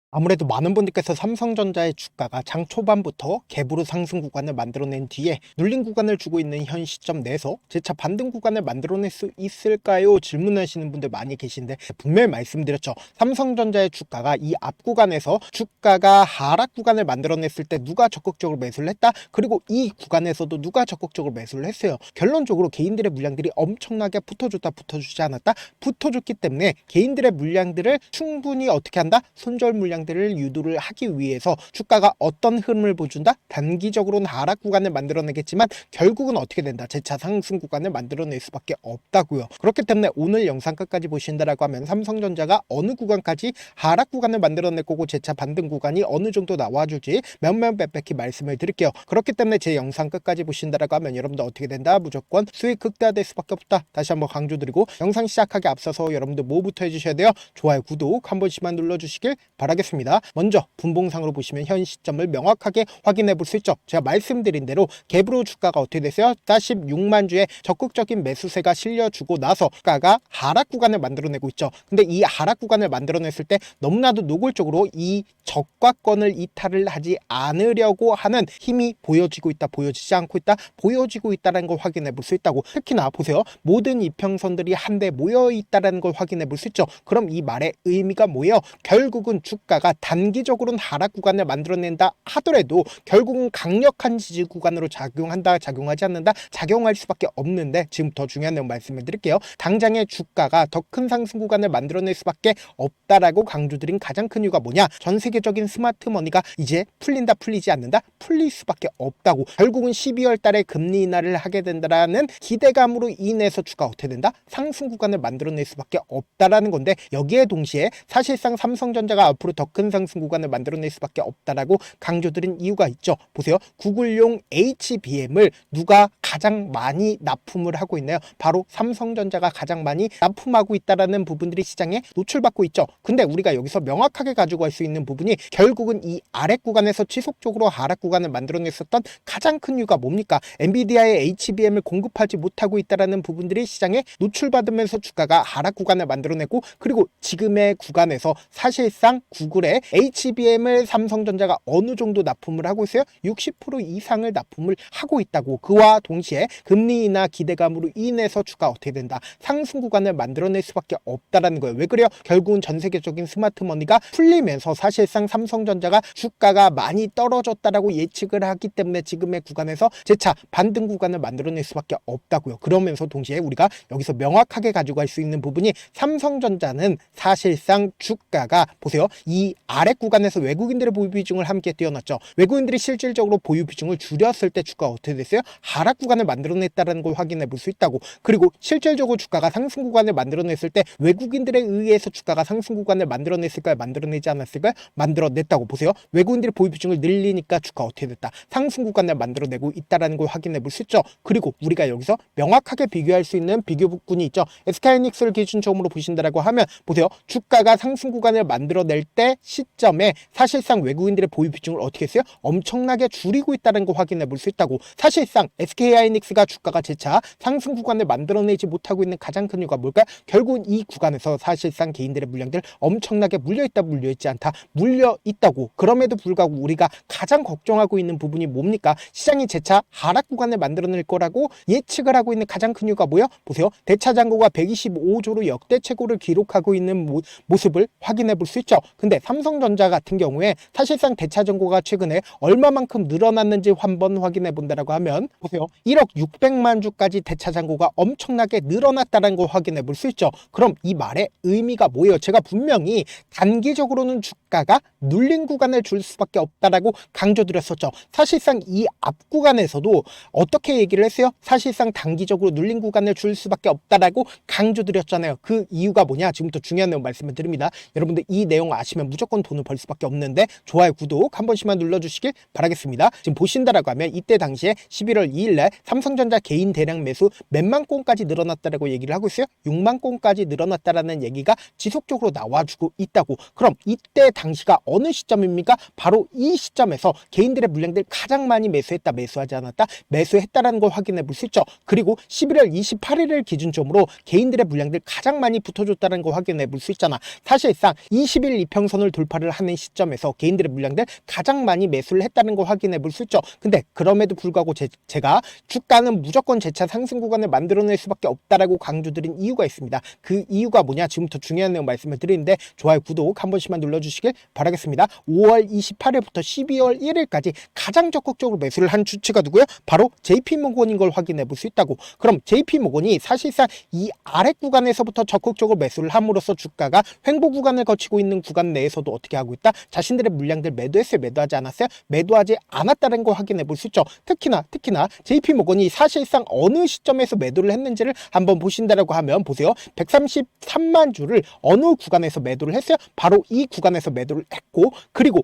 아무래도 많은 분들께서 삼성전자의 주가가 장 초반부터 갭으로 상승 구간을 만들어낸 뒤에 눌린 구간을 주고 있는 현 시점 내에서 재차 반등 구간을 만들어낼 수 있을까요? 질문하시는 분들 많이 계신데 분명히 말씀드렸죠. 삼성전자의 주가가 이 앞 구간에서 주가가 하락 구간을 만들어냈을 때 누가 적극적으로 매수를 했다? 그리고 이 구간에서도 누가 적극적으로 매수를 했어요? 결론적으로 개인들의 물량들이 엄청나게 붙어줬다 붙어주지 않았다? 붙어줬기 때문에 개인들의 물량들을 충분히 어떻게 한다? 손절 물량들을 유도를 하기 위해서 주가가 어떤 흐름을 보여준다? 단기적으로는 하락 구간을 만들어내겠지만 결국은 어떻게 된다? 재차 상승 구간을 만들어낼 수밖에 없다고요. 그렇기 때문에 오늘 영상 끝까지 보신다라고 하면 삼성전자가 어느 구간까지 하락 구간을 만들어낼 거고 재차 반등 구간이 어느 정도 나와줄지 몇몇 빽빽히 말씀을 드릴게요. 그렇기 때문에 제 영상 끝까지 보신다라고 하면 여러분들 어떻게 된다? 무조건 수익 극대화될 수밖에 없다. 다시 한번 강조드리고 영상 시작하기 앞서서 여러분들 뭐부터 해주셔야 돼요? 좋아요, 구독 한 번씩만 눌러주시길 바라겠습니다. 먼저 분봉상으로 보시면 현 시점을 명확하게 확인해 볼 수 있죠. 제가 말씀드린 대로 갭으로 주가가 어떻게 됐어요? 46만 주의 적극적인 매수세가 실려주고 나서 주가가 하락 구간을 만들어내고 있죠. 근데 이 하락 구간을 만들어냈을 때 너무나도 노골적으로 이 저가권을 이탈을 하지 않으려고 하는 힘이 보여지고 있다, 보여지지 않고 있다, 보여지고 있다는 걸 확인해 볼 수 있다고. 특히나 보세요. 모든 이평선들이 한데 모여 있다는 걸 확인해 볼 수 있죠. 그럼 이 말의 의미가 뭐예요? 결국은 주가가 단기적으로는 하락 구간을 만들어낸다 하더라도 결국은 강력한 지지 구간으로 작용한다, 작용하지 않는다, 작용할 수밖에 없는데 지금 더 중요한 내용 말씀을 드릴게요. 당장의 주가가 더 큰 상승 구간을 만들어낼 수밖에 없다라고 강조드린 가장 큰 이유가 뭐냐? 전 세계적인 스마트 머니가 이제 풀린다, 풀리지 않는다, 풀릴 수밖에 없다고. 결국은 12월 달에 금리 인하를 하게 된다라는 기대감으로 인해서 주가 어떻게 된다? 상승 구간을 만들어낼 수밖에 없다라는 건데 여기에 동시에 사실상 삼성전자가 앞으로 더 큰 상승 구간을 만들어낼 수밖에 없다라고 강조드린 이유가 있죠. 보세요. 구글용 HBM을 누가 가장 많이 납품을 하고 있나요? 바로 삼성전자가 가장 많이 납품하고 있다라는 부분들이 시장에 노출받고 있죠. 근데 우리가 여기서 명확하게 가지고 갈 수 있는 부분이 결국은 이 아래 구간에서 지속적으로 하락 구간을 만들어냈었던 가장 큰 이유가 뭡니까? 엔비디아의 HBM을 공급하지 못하고 있다라는 부분들이 시장에 노출받으면서 주가가 하락 구간을 만들어내고, 그리고 지금의 구간에서 사실상 구글의 HBM을 삼성전자가 어느 정도 납품을 하고 있어요? 60% 이상을 납품을 하고 있다고. 그와 동시에 금리 인하 기대감으로 인해서 주가 어떻게 된다? 상승 구간을 만들어낼 수밖에 없다라는 거예요. 왜 그래요? 결국은 전 세계적인 스마트 머니가 풀리면서 사실상 삼성전자가 주가가 많이 떨어졌다라고 예측을 하기 때문에 지금의 구간에서 재차 반등 구간을 만들어낼 수밖에 없다고요. 그러면서 동시에 우리가 여기서 명확하게 가지고 갈 수 있는 부분이 삼성전자는 사실상 주가가 보세요. 이 아래 구간에서 외국인들의 보유 비중을 함께 띄워놨죠. 외국인들이 실질적으로 보유 비중을 줄였을 때 주가가 어떻게 됐어요? 하락 구간을 만들어냈다는 걸 확인해 볼 수 있다고. 그리고 실질적으로 주가가 상승 구간을 만들어냈을 때 외국인들에 의해서 주가가 상승 구간을 만들어냈을까요? 만들어내지 않았을까요? 만들어냈다고. 보세요. 외국인들의 보유 비중을 늘리니까 주가 어떻게 됐다? 상승 구간을 만들어내고 있다는 걸 확인해 볼 수 있죠. 그리고 우리가 여기서 명확하게 비교할 수 있는 비교분이 있죠. SK하이닉스를 기준점으로 보신다라고 하면 보세요. 주가가 상승 구간을 만들어낼 때 시점에 사실상 외국인들의 보유 비중을 어떻게 했어요? 엄청나게 줄이고 있다는 걸 확인해 볼 수 있다고. 사실상 SK하이닉스가 주가가 재차 상승 구간을 만들어내지 못하고 있는 가장 큰 이유가 뭘까요? 결국은 이 구간에서 사실상 개인들의 물량들 엄청나게 물려있다, 물려있지 않다, 물려있다고. 그럼에도 불구하고 우리가 가장 걱정하고 있는 부분이 뭡니까? 시장이 재차 하락 구간을 만들어낼 거라고 예측을 하고 있는 가장 큰 이유가 뭐예요? 보세요. 대차잔고가 125조로 역대 최고를 기록하고 있는 모습을 확인해 볼 수 있죠. 근데 삼성전자 같은 경우에 사실상 대차잔고가 최근에 얼마만큼 늘어났는지 한번 확인해 본다라고 하면 보세요. 1억 600만 주까지 대차잔고가 엄청나게 늘어났다는 걸 확인해 볼 수 있죠. 그럼 이 말의 의미가 뭐예요? 제가 분명히 단기적으로는 주가가 눌린 구간을 줄 수밖에 없다라고 강조드렸었죠. 사실상 이 앞 구간에서도 어떻게 얘기를 했어요? 사실상 단기적으로 눌린 구간을 줄 수밖에 없다라고 강조드렸잖아요. 그 이유가 뭐냐? 지금부터 중요한 내용 말씀을 드립니다. 여러분들 이 내용 아시면 무조건 돈을 벌 수밖에 없는데 좋아요, 구독 한 번씩만 눌러주시길 바라겠습니다. 지금 보신다라고 하면 이때 당시에 11월 2일날 삼성전자 개인 대량 매수 몇만 건까지 늘어났다라고 얘기를 하고 있어요. 6만 건까지 늘어났다라는 얘기가 지속적으로 나와주고 있다고. 그럼 이때 당시가 어느 시점입니까? 바로 이 시점에서 개인들의 물량들 가장 많이 매수했다, 매수하지 않았다, 매수했다라는 걸 확인해 볼 수 있죠. 그리고 11월 28일을 기준점으로 개인들의 물량들 가장 많이 붙어줬다는 걸 확인해 볼 수 있잖아. 사실상 20일 이평선 선을 돌파를 하는 시점에서 개인들의 물량들 가장 많이 매수를 했다는 거 확인해 볼 수 있죠. 근데 그럼에도 불구하고 제가 주가는 무조건 재차 상승 구간을 만들어낼 수밖에 없다라고 강조드린 이유가 있습니다. 그 이유가 뭐냐? 지금부터 중요한 내용 말씀을 드리는데 좋아요, 구독 한 번씩만 눌러주시길 바라겠습니다. 5월 28일부터 12월 1일까지 가장 적극적으로 매수를 한 주체가 누구예요? 바로 JP모건인 걸 확인해 볼 수 있다고. 그럼 JP모건이 사실상 이 아래 구간에서부터 적극적으로 매수를 함으로써 주가가 횡보 구간을 거치고 있는 구간 내에서도 어떻게 하고 있다? 자신들의 물량들 매도했어요? 매도하지 않았어요? 매도하지 않았다는 걸 확인해 볼 수 있죠. 특히나 JP모건이 사실상 어느 시점에서 매도를 했는지를 한번 보신다라고 하면 보세요. 133만 주를 어느 구간에서 매도를 했어요? 바로 이 구간에서 매도를 했고, 그리고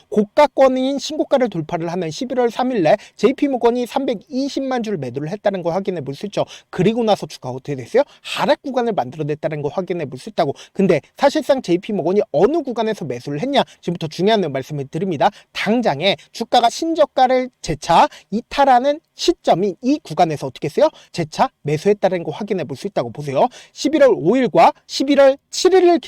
고가권인 신고가를 돌파를 하는 11월 3일에 JP모건이 320만 주를 매도를 했다는 걸 확인해 볼 수 있죠. 그리고 나서 주가가 어떻게 됐어요? 하락 구간을 만들어냈다는 걸 확인해 볼 수 있다고. 근데 사실상 JP모건이 어느 구간에서 매수를 했냐? 지금부터 중요한 말씀을 드립니다. 당장에 주가가 신저가를 재차 이탈하는 시점인 이 구간에서 어떻게 했어요? 재차 매수했다는 거 확인해 볼 수 있다고. 보세요. 11월 5일과 11월 7일을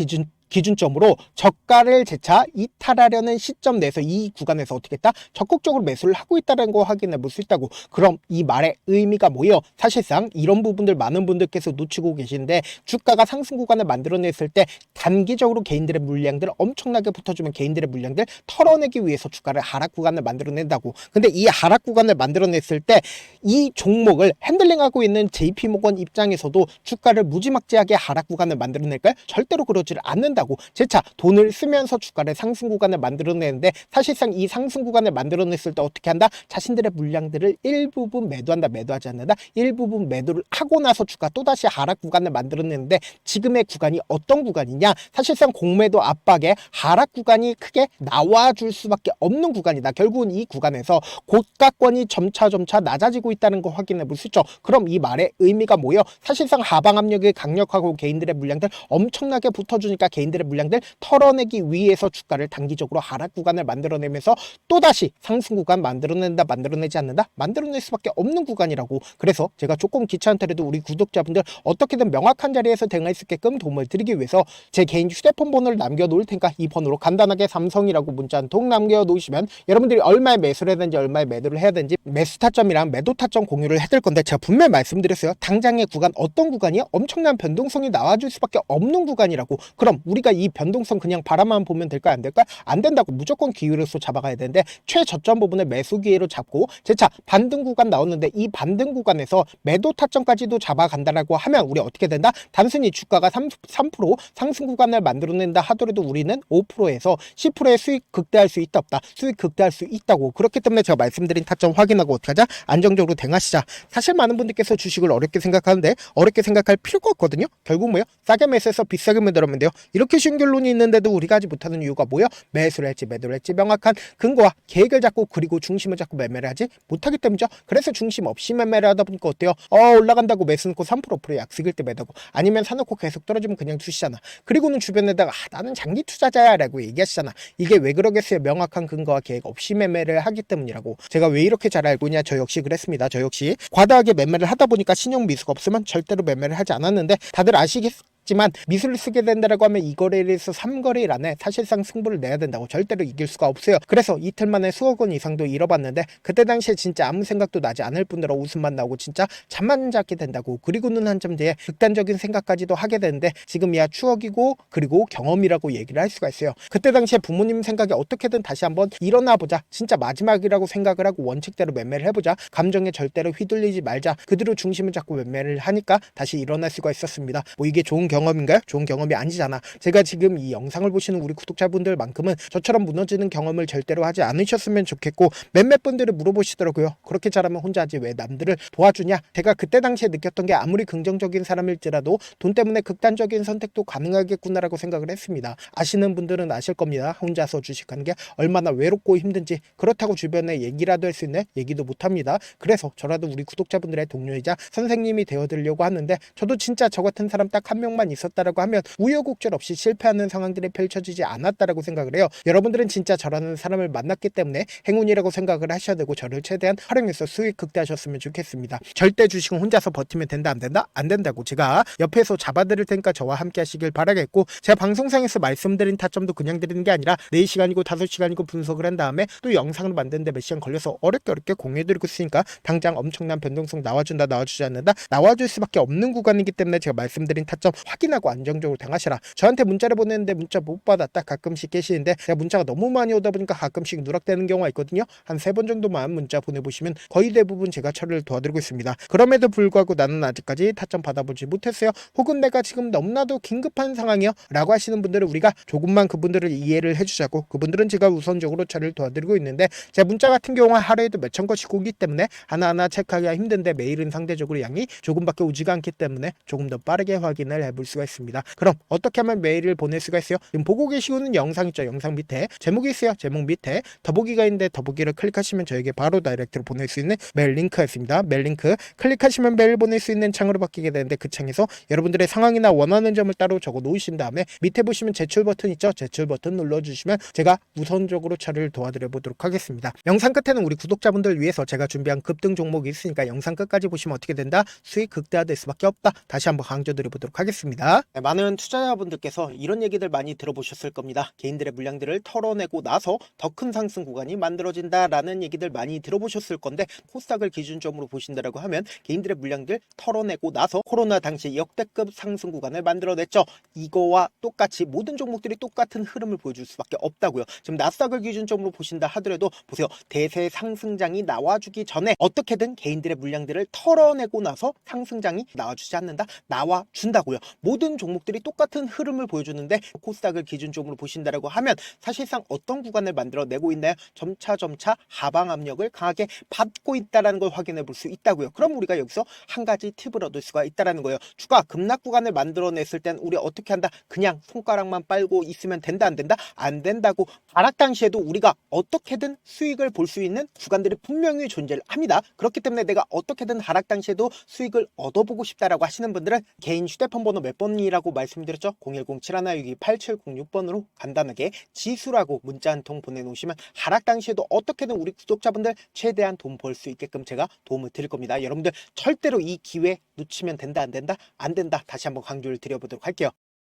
기준점으로 저가를 재차 이탈하려는 시점 내에서 이 구간에서 어떻게 했다? 적극적으로 매수를 하고 있다는 거 확인해 볼 수 있다고. 그럼 이 말의 의미가 뭐예요? 사실상 이런 부분들 많은 분들께서 놓치고 계신데, 주가가 상승 구간을 만들어냈을 때 단기적으로 개인들의 물량들 엄청나게 붙어주면 개인들의 물량들 털어내기 위해서 주가를 하락 구간을 만들어낸다고. 근데 이 하락 구간을 만들어냈을 때 이 종목을 핸들링하고 있는 JP모건 입장에서도 주가를 무지막지하게 하락 구간을 만들어낼까요? 절대로 그러지를 않는다고. 재차 돈을 쓰면서 주가를 상승 구간을 만들어내는데, 사실상 이 상승 구간을 만들어냈을 때 어떻게 한다? 자신들의 물량들을 일부분 매도한다, 매도하지 않는다. 일부분 매도를 하고 나서 주가 또다시 하락 구간을 만들어내는데, 지금의 구간이 어떤 구간이냐? 사실상 공매도 압박에 하락 구간이 크게 나와줄 수밖에 없는 구간이다. 결국은 이 구간에서 고가권이 점차 낮아지고 있다는 거 확인해 볼 수 있죠. 그럼 이 말의 의미가 뭐예요? 사실상 하방 압력이 강력하고 개인들의 물량들 엄청나게 붙어주니까 개인들의 물량들 털어내기 위해서 주가를 단기적으로 하락 구간을 만들어내면서 또다시 상승 구간 만들어낸다, 만들어내지 않는다? 만들어낼 수밖에 없는 구간이라고. 그래서 제가 조금 귀찮더라도 우리 구독자분들 어떻게든 명확한 자리에서 대응할 수 있게끔 도움을 드리기 위해서 제 개인 휴대폰 번호를 남겨놓을 테니까 이 번호로 간단하게 삼성이라고 문자 한 통 남겨놓으시면 여러분들이 얼마에 매수를 해야 되는지, 얼마에 매도를 해야 되는지 매수 타점이랑 매도 타점 공유를 해드릴 건데, 제가 분명히 말씀드렸어요. 당장의 구간 어떤 구간이요? 엄청난 변동성이 나와줄 수밖에 없는 구간이라고. 그럼 우리가 이 변동성 그냥 바라만 보면 될까요? 안 될까요? 안 된다고. 무조건 기회로서 잡아가야 되는데, 최저점 부분을 매수 기회로 잡고 재차 반등 구간 나오는데, 이 반등 구간에서 매도 타점까지도 잡아간다라고 하면 우리 어떻게 된다? 단순히 주가가 3% 상승 구간을 만들어낸다 하더라도 우리는 5%에서 10%의 수익 극대화할 수 있다, 없다? 수익 극대화할 수 있다고. 그렇기 때문에 제가 말씀드린 타점 확인하고 어떻게 하자? 안정적으로 대응하시자. 사실 많은 분들께서 주식을 어렵게 생각하는데 어렵게 생각할 필요가 없거든요. 결국 뭐예요? 싸게 매수해서 비싸게 매도하면 돼요. 이렇게 쉬운 결론이 있는데도 우리가 하지 못하는 이유가 뭐예요? 매수를 할지 매도를 할지 명확한 근거와 계획을 잡고, 그리고 중심을 잡고 매매를 하지 못하기 때문이죠. 그래서 중심 없이 매매를 하다 보니까 어때요? 올라간다고 매수 넣고 3% 약속일 때 매도하고, 아니면 사놓고 계속 떨어지면 그냥 두시잖아. 그리고는 주변에다가 나는 장기 투자자야 라고 얘기하시잖아. 이게 왜 그러겠어요? 명확한 근거와 계획 없이 매매를 하기 때문이라고. 제가 왜 이렇게 잘 알고 있냐? 저 역시 그랬습니다. 저 역시 과다하게 매매를 하다 보니까 신용 미수가 없으면 절대로 매매를 하지 않았는데, 다들 아시겠지만 미수를 쓰게 된다라고 하면 이 거래일에서 3거래일 안에 사실상 승부를 내야 된다고. 절대로 이길 수가 없어요. 그래서 이틀 만에 수억 원 이상도 잃어봤는데, 그때 당시에 진짜 아무 생각도 나지 않을 뿐더러 웃음만 나오고 진짜 잠만 자게 된다고. 그리고는 한참 뒤에 극단적인 생각까지도 하게 되는데, 지금이야 추억이고 그리고 경험이라고 얘기를 할 수가 있어요. 그때 당시에 부모님 생각에 어떻게든 다시 한번 일어나 보자, 진짜 마지막이라고 생각을 하고 원칙대로 매매를 해보자, 감정에 절대로 휘둘리지 말자, 그대로 중심을 잡고 매매를 하니까 다시 일어날 수가 있었습니다. 뭐 이게 좋은 경험인가요? 좋은 경험이 아니잖아. 제가 지금 이 영상을 보시는 우리 구독자분들만큼은 저처럼 무너지는 경험을 절대로 하지 않으셨으면 좋겠고, 몇몇 분들이 물어보시더라고요. 그렇게 잘하면 혼자 하지 왜 남들을 도와주냐? 제가 그때 당시에 느꼈던 게, 아무리 긍정적인 사람일지라도 돈 때문에 극단적인 선택도 가능하겠구나라고 생각을 했습니다. 아시는 분들은 아실 겁니다. 혼자서 주식하는 게 얼마나 외롭고 힘든지. 그렇다고 주변에 얘기라도 할 수 있는 얘기도 못합니다. 그래서 저라도 우리 구독자분들의 동료이자 선생님이 되어드리려고 하는데, 저도 진짜 저 같은 사람 딱 한 명만 조금만 있었다라고 하면 우여곡절 없이 실패하는 상황들이 펼쳐지지 않았다라고 생각을 해요. 여러분들은 진짜 저라는 사람을 만났기 때문에 행운이라고 생각을 하셔야 되고 저를 최대한 활용해서 수익 극대화하셨으면 좋겠습니다. 절대 주식은 혼자서 버티면 된다 안 된다? 안 된다고 제가 옆에서 잡아드릴 테니까 저와 함께 하시길 바라겠고, 제가 방송상에서 말씀드린 타점도 그냥 드리는 게 아니라 4시간이고 5시간이고 분석을 한 다음에 또 영상을 만드는데 몇 시간 걸려서 어렵게 공유해드리고 있으니까 당장 엄청난 변동성 나와준다 나와주지 않는다 나와줄 수밖에 없는 구간이기 때문에 제가 말씀드린 타점 확인하고 안정적으로 당하시라. 저한테 문자를 보냈는데 문자 못 받았다 가끔씩 계시는데 제가 문자가 너무 많이 오다 보니까 가끔씩 누락되는 경우가 있거든요. 한 3번 정도만 문자 보내보시면 거의 대부분 제가 처리를 도와드리고 있습니다. 그럼에도 불구하고 나는 아직까지 타점 받아보지 못했어요. 혹은 내가 지금 너무나도 긴급한 상황이요 라고 하시는 분들은 우리가 조금만 그분들을 이해를 해주자고, 그분들은 제가 우선적으로 처리를 도와드리고 있는데 제 문자 같은 경우는 하루에도 몇천 건씩 오기 때문에 하나하나 체크하기가 힘든데 메일은 상대적으로 양이 조금밖에 오지가 않기 때문에 조금 더 빠르게 확인을 해볼 수가 있습니다. 그럼 어떻게 하면 메일을 보낼 수가 있어요? 지금 보고 계시는 영상 있죠? 영상 밑에 제목이 있어요. 제목 밑에 더보기가 있는데 더보기를 클릭하시면 저에게 바로 다이렉트로 보낼 수 있는 메일 링크가 있습니다. 메일 링크 클릭하시면 메일 보낼 수 있는 창으로 바뀌게 되는데 그 창에서 여러분들의 상황이나 원하는 점을 따로 적어 놓으신 다음에 밑에 보시면 제출 버튼 있죠? 제출 버튼 눌러주시면 제가 우선적으로 처리를 도와드려 보도록 하겠습니다. 영상 끝에는 우리 구독자분들 위해서 제가 준비한 급등 종목이 있으니까 영상 끝까지 보시면 어떻게 된다? 수익 극대화될 수밖에 없다. 다시 한번 강조드려 보도록 하겠습니다. 네, 많은 투자자분들께서 이런 얘기들 많이 들어보셨을 겁니다. 개인들의 물량들을 털어내고 나서 더 큰 상승 구간이 만들어진다라는 얘기들 많이 들어보셨을 건데, 코스닥을 기준점으로 보신다라고 하면 개인들의 물량들 털어내고 나서 코로나 당시 역대급 상승 구간을 만들어냈죠. 이거와 똑같이 모든 종목들이 똑같은 흐름을 보여줄 수밖에 없다고요. 지금 나스닥을 기준점으로 보신다 하더라도 보세요. 대세 상승장이 나와주기 전에 어떻게든 개인들의 물량들을 털어내고 나서 상승장이 나와주지 않는다? 나와준다고요. 모든 종목들이 똑같은 흐름을 보여주는데 코스닥을 기준점으로 보신다라고 하면 사실상 어떤 구간을 만들어내고 있나요? 점차 하방 압력을 강하게 받고 있다는 걸 확인해 볼 수 있다고요. 그럼 우리가 여기서 한 가지 팁을 얻을 수가 있다는 거예요. 주가 급락 구간을 만들어냈을 땐 우리 어떻게 한다? 그냥 손가락만 빨고 있으면 된다 안 된다? 안 된다고. 하락 당시에도 우리가 어떻게든 수익을 볼 수 있는 구간들이 분명히 존재를 합니다. 그렇기 때문에 내가 어떻게든 하락 당시에도 수익을 얻어보고 싶다라고 하시는 분들은 개인 휴대폰 번호 몇 번이라고 말씀드렸죠? 010-7162-8706번으로 간단하게 지수라고 문자 한 통 보내놓으시면 하락 당시에도 어떻게든 우리 구독자분들 최대한 돈 벌 수 있게끔 제가 도움을 드릴 겁니다. 여러분들 절대로 이 기회 놓치면 된다 안 된다? 안 된다. 다시 한번 강조를 드려보도록 할게요.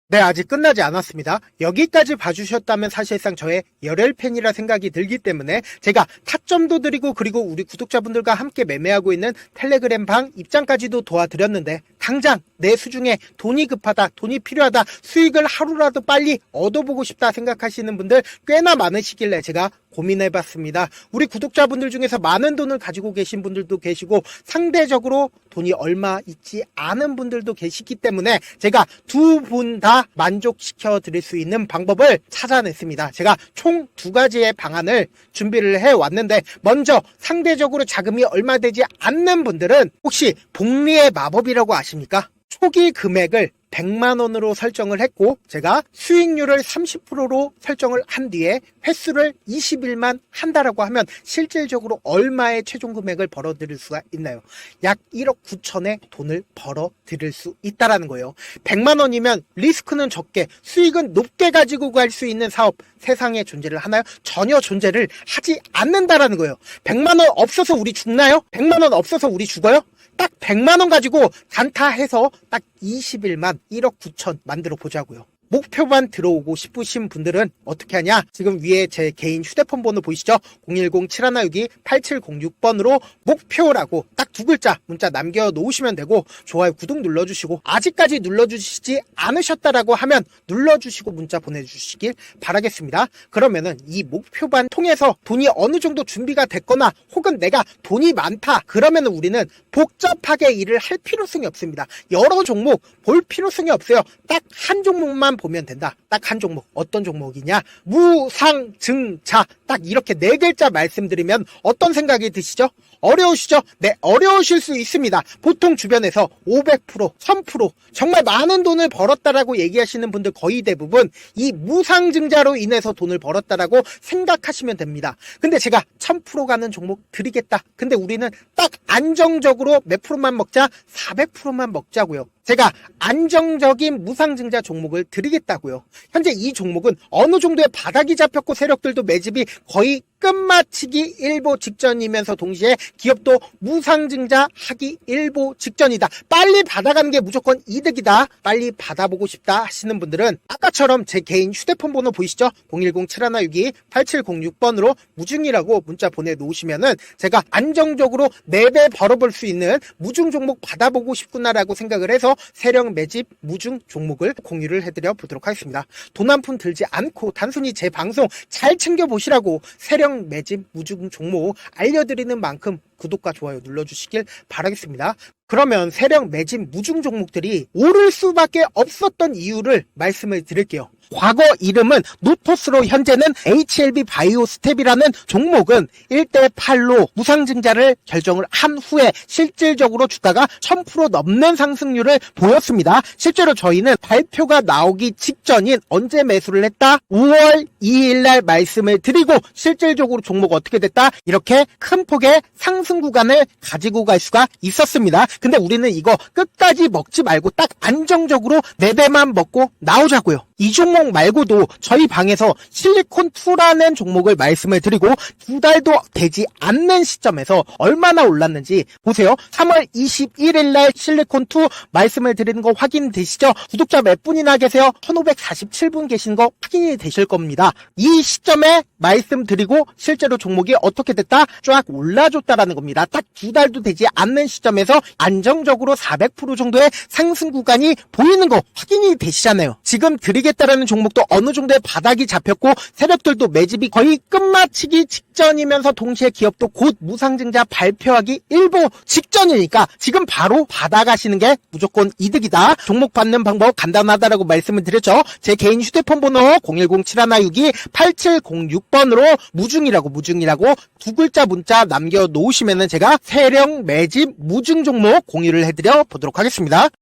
네, 아직 끝나지 않았습니다. 여기까지 봐주셨다면 사실상 저의 열혈팬이라 생각이 들기 때문에 제가 타점도 드리고 그리고 우리 구독자분들과 함께 매매하고 있는 텔레그램 방 입장까지도 도와드렸는데 당장 내 수중에 돈이 급하다, 돈이 필요하다, 수익을 하루라도 빨리 얻어보고 싶다 생각하시는 분들 꽤나 많으시길래 제가 고민해봤습니다. 우리 구독자분들 중에서 많은 돈을 가지고 계신 분들도 계시고 상대적으로 돈이 얼마 있지 않은 분들도 계시기 때문에 제가 두 분 다 만족시켜 드릴 수 있는 방법을 찾아냈습니다. 제가 총 2가지의 방안을 준비를 해왔는데, 먼저 상대적으로 자금이 얼마 되지 않는 분들은 혹시 복리의 마법이라고 아십니까? 초기 금액을 100만원으로 설정을 했고 제가 수익률을 30%로 설정을 한 뒤에 횟수를 20일만 한다라고 하면 실질적으로 얼마의 최종 금액을 벌어들일 수가 있나요? 약 1억 9천의 돈을 벌어들일 수 있다라는 거예요. 100만원이면 리스크는 적게 수익은 높게 가지고 갈 수 있는 사업 세상에 존재를 하나요? 전혀 존재를 하지 않는다라는 거예요. 100만원 없어서 우리 죽나요? 100만원 없어서 우리 죽어요? 딱 100만원 가지고 단타해서 딱 20일만 1억 9천 만들어 보자고요. 목표만 들어오고 싶으신 분들은 어떻게 하냐? 지금 위에 제 개인 휴대폰 번호 보이시죠? 010-7162-8706번으로 목표라고 딱 2글자 문자 남겨놓으시면 되고 좋아요, 구독 눌러주시고 아직까지 눌러주시지 않으셨다라고 하면 눌러주시고 문자 보내주시길 바라겠습니다. 그러면은 이 목표반 통해서 돈이 어느 정도 준비가 됐거나 혹은 내가 돈이 많다 그러면은 우리는 복잡하게 일을 할 필요성이 없습니다. 여러 종목 볼 필요성이 없어요. 딱 한 종목만 보면 된다. 딱 한 종목. 어떤 종목이냐? 무상증자. 딱 이렇게 4글자 말씀드리면 어떤 생각이 드시죠? 어려우시죠? 네, 어려우실 수 있습니다. 보통 주변에서 500%, 1000% 정말 많은 돈을 벌었다라고 얘기하시는 분들 거의 대부분 이 무상증자로 인해서 돈을 벌었다라고 생각하시면 됩니다. 근데 제가 1000% 가는 종목 드리겠다. 근데 우리는 딱 안정적으로 몇 프로만 먹자? 400%만 먹자고요. 제가 안정적인 무상증자 종목을 드리겠다고요. 현재 이 종목은 어느 정도의 바닥이 잡혔고 세력들도 매집이 거의 끝마치기 일보 직전이면서 동시에 기업도 무상증자하기 일보 직전이다. 빨리 받아가는 게 무조건 이득이다. 빨리 받아보고 싶다 하시는 분들은 아까처럼 제 개인 휴대폰 번호 보이시죠? 010-7162-8706번으로 무중이라고 문자 보내놓으시면은 제가 안정적으로 4배 벌어볼 수 있는 무중 종목 받아보고 싶구나라고 생각을 해서 세력 매집 무중 종목을 공유를 해드려 보도록 하겠습니다. 돈 한 푼 들지 않고 단순히 제 방송 잘 챙겨보시라고 세력 매집 무중 종목 알려드리는 만큼 구독과 좋아요 눌러주시길 바라겠습니다. 그러면 세력 매집 무중 종목들이 오를 수밖에 없었던 이유를 말씀을 드릴게요. 과거 이름은 노토스로 현재는 HLB 바이오스텝이라는 종목은 1대8로 무상증자를 결정을 한 후에 실질적으로 주가가 1000% 넘는 상승률을 보였습니다. 실제로 저희는 발표가 나오기 직전인 언제 매수를 했다? 5월 2일날 말씀을 드리고 실질적으로 종목 어떻게 됐다? 이렇게 큰 폭의 상승 구간을 가지고 갈 수가 있었습니다. 근데 우리는 이거 끝까지 먹지 말고 딱 안정적으로 4배만 먹고 나오자고요. 이 종목 말고도 저희 방에서 실리콘2라는 종목을 말씀을 드리고 2달도 되지 않는 시점에서 얼마나 올랐는지 보세요. 3월 21일 날 실리콘2 말씀을 드리는 거 확인되시죠? 구독자 몇 분이나 계세요? 1547분 계신 거 확인이 되실 겁니다. 이 시점에 말씀드리고 실제로 종목이 어떻게 됐다? 쫙 올라줬다라는 겁니다. 딱 2달도 되지 않는 시점에서 안정적으로 400% 정도의 상승 구간이 보이는 거 확인이 되시잖아요. 지금 드리겠다라는 종목도 어느 정도의 바닥이 잡혔고 세력들도 매집이 거의 끝마치기 직전이면서 동시에 기업도 곧 무상증자 발표하기 일보 직전이니까 지금 바로 받아가시는 게 무조건 이득이다. 종목 받는 방법 간단하다라고 말씀을 드렸죠. 제 개인 휴대폰 번호 010-7162-8706번으로 무중이라고 두 글자 문자 남겨놓으시면은 제가 세력 매집 무중 종목 공유를 해드려 보도록 하겠습니다.